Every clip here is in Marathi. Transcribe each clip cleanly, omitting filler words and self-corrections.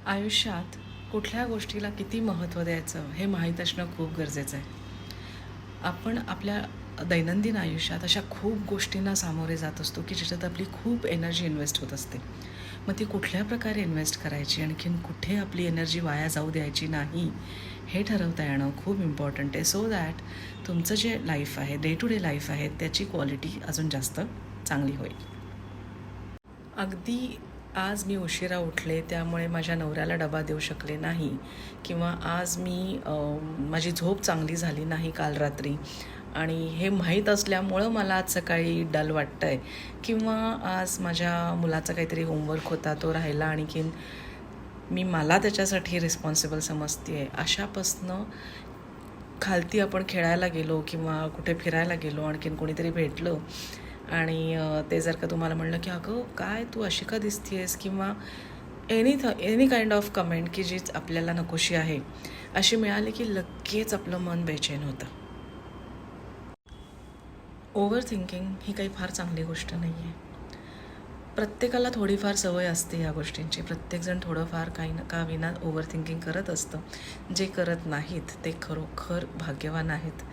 आयुष्यात कुठल्या गोष्टीला किती महत्त्व द्यायचं हे माहीत असणं खूप गरजेचं आहे. आपण आपल्या दैनंदिन आयुष्यात अशा खूप गोष्टींना सामोरे जात असतो की ज्याच्यात आपली खूप एनर्जी इन्व्हेस्ट होत असते. मग ती कुठल्या प्रकारे इन्व्हेस्ट करायची, आणखीन कुठे आपली एनर्जी वाया जाऊ द्यायची नाही, हे ठरवता येणं खूप इम्पॉर्टंट आहे. सो दॅट तुमचं जे लाईफ आहे, डे टू डे लाईफ आहे, त्याची क्वालिटी अजून जास्त चांगली होईल. अगदी आज मी उशिरा उठले त्यामुळे माझ्या नवऱ्याला डबा देऊ शकले नाही, किंवा आज मी माझी झोप चांगली झाली नाही काल रात्री आणि हे माहीत असल्यामुळं मला आज सकाळी डल वाटतं आहे, किंवा आज माझ्या मुलाचा काहीतरी होमवर्क होता तो राहिला, आणखीन मला त्याच्यासाठी रिस्पॉन्सिबल समजते आहे, अशापासनं खालती आपण खेळायला गेलो किंवा कुठे फिरायला गेलो, आणखीन कोणीतरी भेटलं आणि ते जर का तुम्हाला म्हणलं की अगं काय तू अशी का दिसते आहेस, किंवा एनी काइंड ऑफ कमेंट की जी आपल्याला नकोशी आहे अशी मिळाली की लगेच आपलं मन बेचैन होतं. ओव्हर थिंकिंग ही काही फार चांगली गोष्ट नाही आहे. प्रत्येकाला थोडीफार सवय असते या गोष्टींची. प्रत्येकजण थोडंफार काही ना का विना ओव्हर थिंकिंग करत असतं. जे करत नाहीत ते खरोखर भाग्यवान आहेत.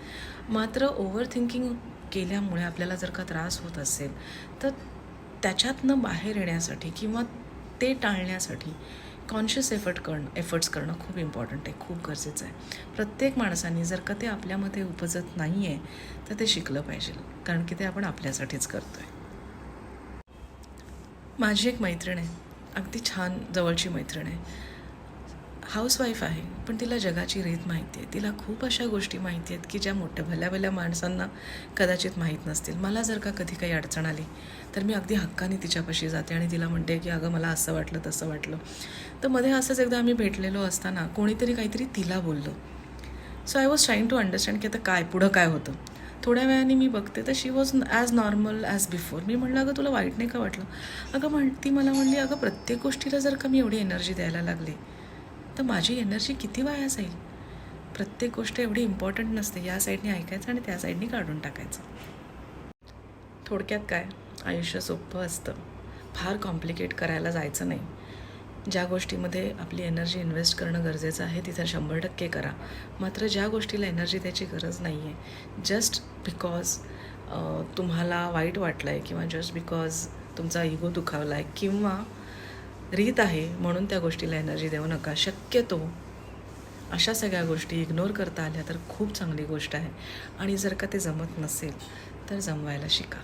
मात्र ओव्हर थिंकिंग केल्यामुळे आपल्याला जर का त्रास होत असेल तर त्याच्यातनं बाहेर येण्यासाठी किंवा ते टाळण्यासाठी कॉन्शियस एफर्ट्स करणं खूप इम्पॉर्टंट आहे, खूप गरजेचं आहे. प्रत्येक माणसाने जर का ते आपल्यामध्ये उपजत नाही आहे तर ते शिकलं पाहिजे, कारण की ते आपण आपल्यासाठीच करतो आहे. माझी एक मैत्रीण आहे, अगदी छान जवळची मैत्रीण आहे. हाऊसवाईफ आहे, पण तिला जगाची रीत माहिती आहे. तिला खूप अशा गोष्टी माहिती आहेत की ज्या मोठ्या भल्या भल्या माणसांना कदाचित माहीत नसतील. मला जर का कधी काही अडचण आली तर मी अगदी हक्काने तिच्यापाशी जाते आणि तिला म्हणते की अगं मला असं वाटलं तसं वाटलं. तर मध्ये असंच एकदा आम्ही भेटलेलो असताना कोणीतरी काहीतरी तिला बोललं. So I was trying to understand की आता पुढं काय होतं. थोड्या वेळाने मी बघते तर she was as normal as before. मी म्हणलं अगं तुला वाईट नाही का वाटलं. ती मला म्हणली अगं प्रत्येक गोष्टीला जर का मी एवढी एनर्जी द्यायला लागले तर माझी एनर्जी किती वाया जाईल. प्रत्येक गोष्ट एवढी इम्पॉर्टंट नसते. या साईडने ऐकायचं आणि त्या साईडने काढून टाकायचं. थोडक्यात काय, आयुष्य सोपं असतं. फार कॉम्प्लिकेट करायला जायचं नाही. ज्या गोष्टीमध्ये आपली एनर्जी इन्व्हेस्ट करणं गरजेचं आहे तिथं 100% करा. मात्र ज्या गोष्टीला एनर्जी द्यायची गरज नाही आहे, जस्ट बिकॉज तुम्हाला वाईट वाटलं आहे, किंवा जस्ट बिकॉज तुमचा इगो दुखावला आहे, किंवा रीत आहे म्हणून त्या गोष्टीला एनर्जी देऊ नका. शक्यतो अशा सगळ्या गोष्टी इग्नोर करता आल्या तर खूप चांगली गोष्ट आहे. आणि जर का ते जमत नसेल तर जमवायला शिका.